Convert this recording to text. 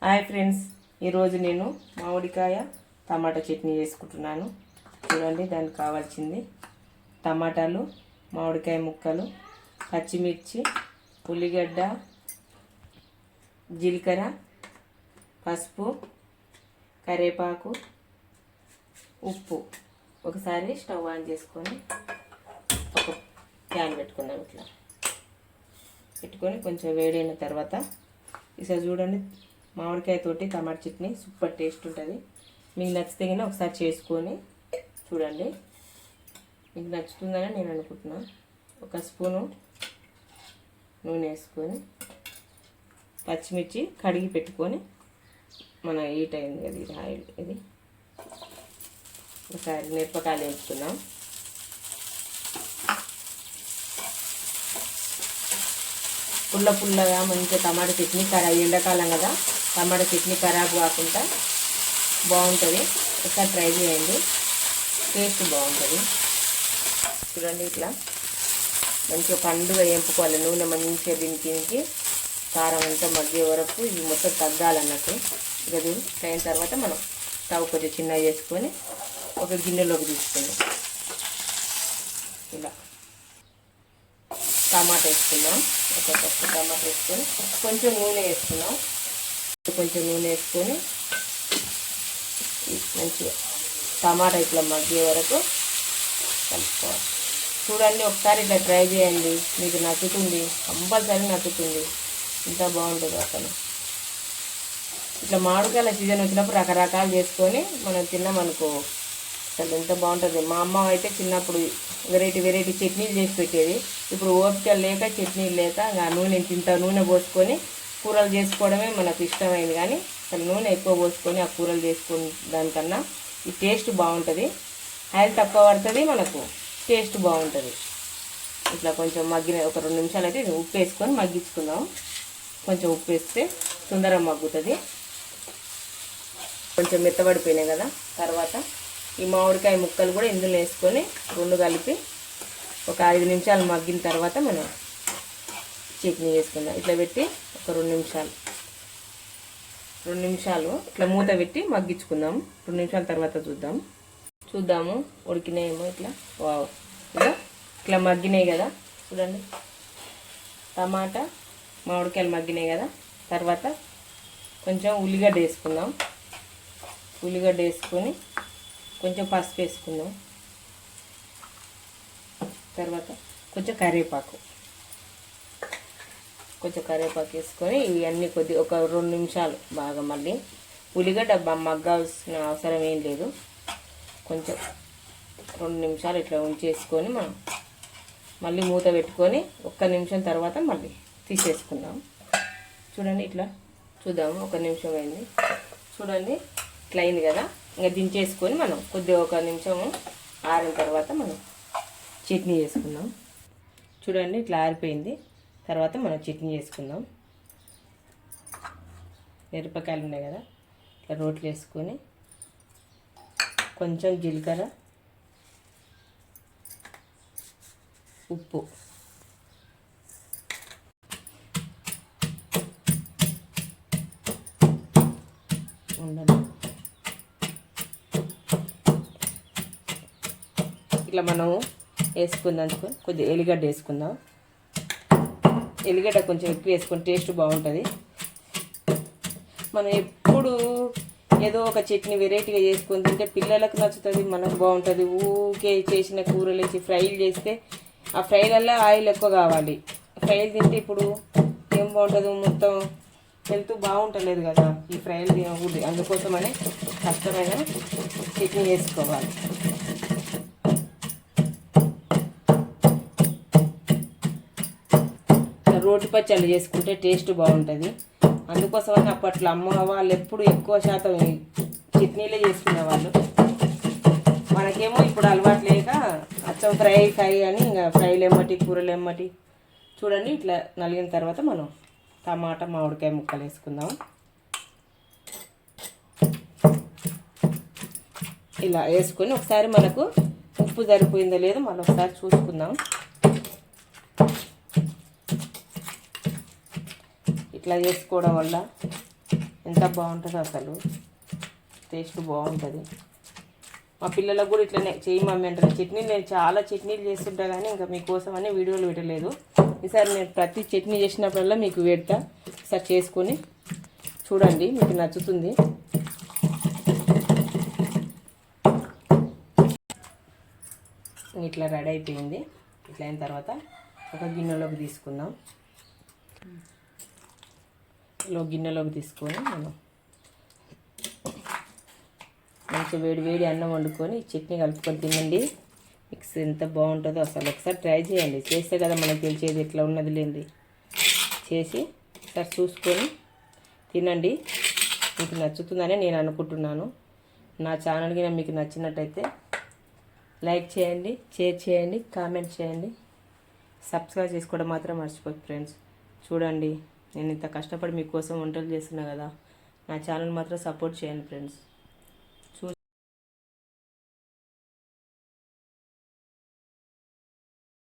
Hi friends, ఈరోజు నేను మామిడికాయ టమాటా చట్నీ చేసుకుంటున్నాను. చూడండి, దానికి కావాల్సింది టమాటాలు, మామిడికాయ ముక్కలు, పచ్చిమిర్చి, ఉల్లిగడ్డ, జీలకర్ర, పసుపు, కరివేపాకు, ఉప్పు. ఒకసారి స్టవ్ ఆన్ చేసుకొని ఒక ప్యాన్ పెట్టుకుందాం. ఇట్లా పెట్టుకొని కొంచెం వేడైన తర్వాత ఈసారి చూడండి, మామిడికాయ తోటి టమాటా చట్నీ సూపర్ టేస్ట్ ఉంటుంది. మీకు నచ్చితే కన్నా ఒకసారి చేసుకొని చూడండి. మీకు నచ్చుతుందని నేను అనుకుంటున్నా. ఒక స్పూను నూనె వేసుకొని పచ్చిమిర్చి కడిగి పెట్టుకొని మన హీట్ అయింది కదా, ఇది ఆయిల్, ఇది ఒకసారి మిరపకాయలు వేసుకుందాం. పుల్లగా మంచిగా టమాటా చట్నీ ఎండాకాలం కదా, టమాటా చట్నీ ఖరాబ్ కాకుండా బాగుంటుంది. ఒకసారి ట్రై చేయండి, టేస్ట్ బాగుంటుంది. చూడండి, ఇట్లా మంచిగా పండుగ వేపుకోవాలి. నూనె మంచిగా దీనికి కారం అంతా మగ్గే వరకు ఇవి మొత్తం తగ్గాలన్నట్టు. ఇక అయిన తర్వాత మనం స్టవ్ కొంచెం చిన్నగా చేసుకొని ఒక గిన్నెలోకి తీసుకుందాం. ఇలా టమాటా వేసుకుందాం. ఒక కప్పు టమాటా వేసుకొని కొంచెం నూనె వేసుకుందాం. కొంచెం నూనె వేసుకొని మంచిగా టమాటా ఇట్లా మగ్గే వరకు కలుపుకోవాలి. చూడండి, ఒకసారి ఇట్లా ట్రై చేయండి, మీకు నచ్చుతుంది, కంపల్సరీ నచ్చుతుంది. ఇంత బాగుంటుంది అసలు. ఇట్లా మామిడికాయల సీజన్ వచ్చినప్పుడు రకరకాలు చేసుకొని మనం తిన్నామనుకో, అసలు ఎంత బాగుంటుంది. మా అమ్మ అయితే చిన్నప్పుడు వెరైటీ చట్నీలు చేసి పెట్టేది. ఇప్పుడు ఓపిక లేక, చట్నీలు లేక నూనె ఇంత నూనె పోసుకొని కూరలు చేసుకోవడమే మనకు ఇష్టమైంది. కానీ అసలు నూనె ఎక్కువ పోసుకొని ఆ కూరలు చేసుకుని దానికన్నా ఈ టేస్ట్ బాగుంటుంది. ఆయిల్ తక్కువ పడుతుంది, మనకు టేస్ట్ బాగుంటుంది. ఇట్లా కొంచెం మగ్గిన ఒక 2 నిమిషాలు అయితే ఉప్పు వేసుకొని మగ్గించుకుందాం. కొంచెం ఉప్పు వేస్తే తొందరగా మగ్గుతుంది. కొంచెం మెత్తబడిపోయినాయి కదా, తర్వాత ఈ మామిడికాయ ముక్కలు కూడా ఇందులో వేసుకొని 2 కలిపి ఒక 5 నిమిషాలు మగ్గిన తర్వాత మనం చట్నీ వేసుకుందాం. ఇట్లా పెట్టి ఒక 2 నిమిషాలు ఇట్లా మూత పెట్టి మగ్గించుకుందాం. 2 నిమిషాల తర్వాత చూద్దాము ఉడికినాయేమో. ఇట్లా వావ్, ఇట్లా మగ్గినాయి కదా. చూడండి, టమాటా మామిడికాయలు మగ్గినాయి కదా. తర్వాత కొంచెం ఉల్లిగడ్డ వేసుకుందాం. ఉల్లిగడ్డ వేసుకొని కొంచెం పసుపు వేసుకుందాం. తర్వాత కొంచెం కరివేపాకు వేసుకొని ఇవన్నీ ఒక 2 నిమిషాలు బాగా మళ్ళీ ఉల్లిగడ్డ మగ్గాల్సిన అవసరం ఏం లేదు. కొంచెం 2 నిమిషాలు ఇట్లా ఉంచేసుకొని మనం మళ్ళీ మూత పెట్టుకొని 1 నిమిషం తర్వాత మళ్ళీ తీసేసుకుందాం. చూడండి, ఇట్లా చూద్దాము. 1 నిమిషం అయింది. చూడండి, ఇట్లా అయింది కదా. ఇంకా దించేసుకొని మనం కొద్దిగా 1 నిమిషం ఆరిన తర్వాత మనం చట్నీ చేసుకుందాం. చూడండి, ఇట్లా ఆరిపోయింది. తర్వాత మనం చట్నీ చేసుకుందాం. మిరపకాయలు ఉన్నాయి కదా, ఇట్లా రోట్లు వేసుకొని కొంచెం జీలకర్ర, ఉప్పు, ఉండాలి. ఇట్లా మనం వేసుకుందాం. కొద్దిగా ఎల్లిగడ్డ వేసుకుందాం. ఎల్లిగడ్డ కొంచెం ఎక్కువ వేసుకొని టేస్ట్ బాగుంటుంది. మనం ఎప్పుడు ఏదో ఒక చట్నీ వెరైటీగా చేసుకొని తింటే పిల్లలకు నచ్చుతుంది, మనకు బాగుంటుంది. ఊకే చేసిన కూరలు వేసి ఫ్రైలు చేస్తే ఆ ఫ్రైలల్లో ఆయిల్ ఎక్కువ కావాలి. ఫ్రైలు తింటే ఇప్పుడు ఏం బాగుంటుంది, మొత్తం హెల్త్ బాగుంటలేదు కదా ఈ ఫ్రైలు తినకూడదు. అందుకోసమనే కష్టమైన చట్నీ చేసుకోవాలి. రోటి పచ్చళ్ళు చేసుకుంటే టేస్ట్ బాగుంటుంది. అందుకోసమని అప్పట్లో అమ్మ వాళ్ళు ఎప్పుడు ఎక్కువ శాతం చట్నీలే చేసుకునేవాళ్ళు. మనకేమో ఇప్పుడు అలవాటు లేక అచ్చం ఫ్రై అని ఇంకా ఫ్రైలు ఎమ్మటి, కూరలు ఎమ్మటి. చూడండి, ఇట్లా నలిగిన తర్వాత మనం టమాటా మామిడికాయ ముక్కలు వేసుకుందాం. ఇలా వేసుకొని ఒకసారి మనకు ఉప్పు సరిపోయిందో లేదో మనం ఒకసారి చూసుకుందాం. ఇట్లా చేసుకోవడం వల్ల ఎంత బాగుంటుందో అసలు, టేస్ట్ బాగుంటుంది. మా పిల్లలకు కూడా ఇట్లనే చేయి మమ్మీ అంటారు. చట్నీలు నేను చాలా చట్నీలు చేస్తుంటా కానీ ఇంకా మీకోసమని వీడియోలు పెట్టలేదు. ఈసారి నేను ప్రతి చట్నీ చేసినప్పుడల్లా మీకు పెడతా. ఈసారి చేసుకొని చూడండి, మీకు నచ్చుతుంది. ఇట్లా రెడీ అయిపోయింది. ఇట్లా అయిన తర్వాత ఒక గిన్నెలోకి తీసుకుందాం. గిన్నెలోకి తీసుకొని మనం మంచిగా వేడి వేడి అన్నం వండుకొని చట్నీ కలుపుకొని తినండి. మిక్స్ ఎంత బాగుంటుందో అసలు. ఒకసారి ట్రై చేయండి. చేస్తే కదా మనకు తెలిసేది ఎట్లా ఉన్నది లేనిది. చేసి ఒకసారి చూసుకొని తినండి. మీకు నచ్చుతుందని నేను అనుకుంటున్నాను. నా ఛానల్ కింద మీకు నచ్చినట్టయితే లైక్ చేయండి, షేర్ చేయండి, కామెంట్ చేయండి. సబ్స్క్రైబ్ చేసుకోవడం మాత్రం మర్చిపోదు ఫ్రెండ్స్. చూడండి, నేను ఇంత కష్టపడి మీకోసం వంటలు చేస్తున్నా కదా. నా ఛానల్ మాత్రం సపోర్ట్ చేయండి ఫ్రెండ్స్.